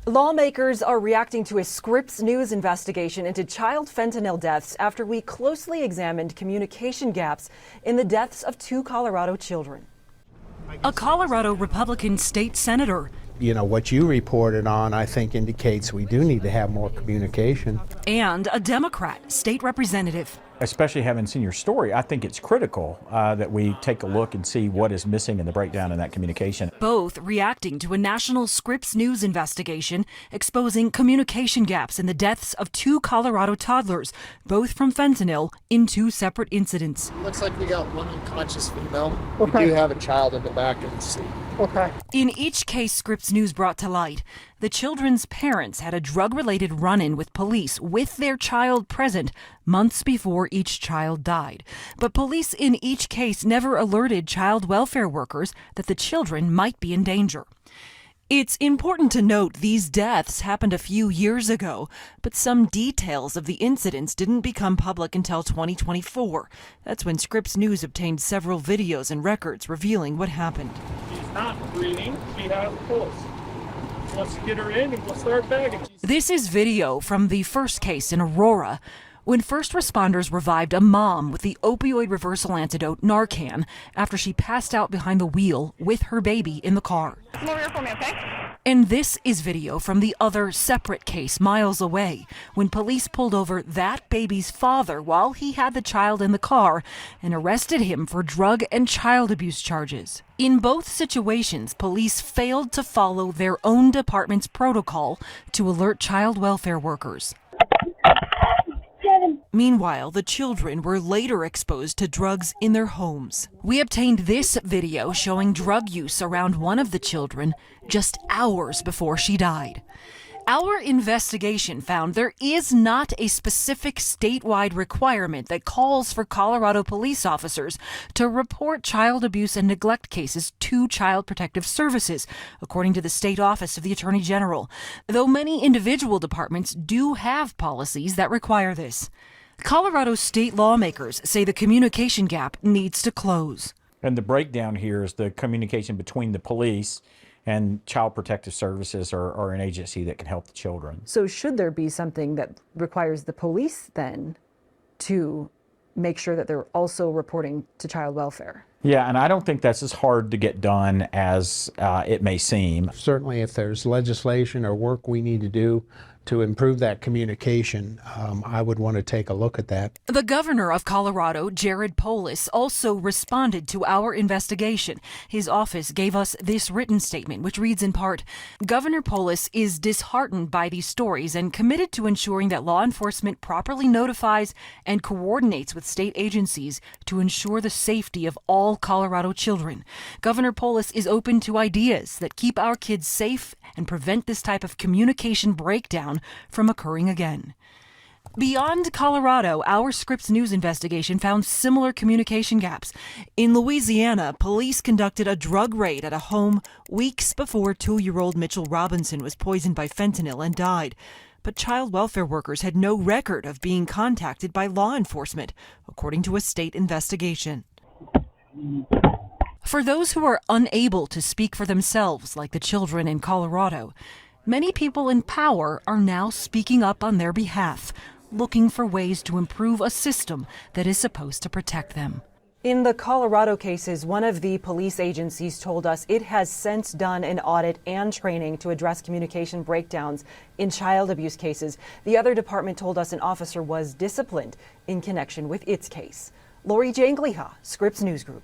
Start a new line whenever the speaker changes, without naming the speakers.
Lawmakers are reacting to a Scripps News investigation into child fentanyl deaths after we closely examined communication gaps in the deaths of 2 Colorado children.
A Colorado Republican state senator.
What you reported on, I think, indicates we do need to have more communication.
And a Democrat state representative.
Especially having seen your story, I think it's critical that we take a look and see what is missing in the breakdown in that communication.
Both reacting to a national Scripps News investigation exposing communication gaps in the deaths of 2 Colorado toddlers, both from fentanyl, in 2 separate incidents.
Looks like we got one unconscious female. Okay. We do have a child in the back of the seat.
Okay.
In each case Scripps News brought to light, the children's parents had a drug-related run-in with police with their child present months before each child died. But police in each case never alerted child welfare workers that the children might be in danger. It's important to note these deaths happened a few years ago, but some details of the incidents didn't become public until 2024. That's when Scripps News obtained several videos and records revealing what happened.
She's not breathing. She has a pulse. Let's get her in and we'll start bagging.
This is video from the first case in Aurora, when first responders revived a mom with the opioid reversal antidote Narcan after she passed out behind the wheel with her baby in the car.
Come over here for me, okay?
And this is video from the other separate case miles away, when police pulled over that baby's father while he had the child in the car and arrested him for drug and child abuse charges. In both situations, police failed to follow their own department's protocol to alert child welfare workers. Meanwhile, the children were later exposed to drugs in their homes. We obtained this video showing drug use around one of the children just hours before she died. Our investigation found there is not a specific statewide requirement that calls for Colorado police officers to report child abuse and neglect cases to Child Protective Services, according to the State Office of the Attorney General, though many individual departments do have policies that require this. Colorado state lawmakers say the communication gap needs to close.
And the breakdown here is the communication between the police and Child Protective Services or an agency that can help the children.
So should there be something that requires the police then to make sure that they're also reporting to child welfare?
Yeah, and I don't think that's as hard to get done as it may seem.
Certainly, if there's legislation or work we need to do to improve that communication, I would want to take a look at that.
The governor of Colorado, Jared Polis, also responded to our investigation. His office gave us this written statement, which reads in part, Governor Polis is disheartened by these stories and committed to ensuring that law enforcement properly notifies and coordinates with state agencies to ensure the safety of all Colorado children. Governor Polis is open to ideas that keep our kids safe and prevent this type of communication breakdown from occurring again. Beyond Colorado, our Scripps News investigation found similar communication gaps. In Louisiana, police conducted a drug raid at a home weeks before 2-year-old Mitchell Robinson was poisoned by fentanyl and died. But child welfare workers had no record of being contacted by law enforcement, according to a state investigation. For those who are unable to speak for themselves, like the children in Colorado, many people in power are now speaking up on their behalf, looking for ways to improve a system that is supposed to protect them.
In the Colorado cases, one of the police agencies told us it has since done an audit and training to address communication breakdowns in child abuse cases. The other department told us an officer was disciplined in connection with its case. Lori Jangliha, Scripps News Group.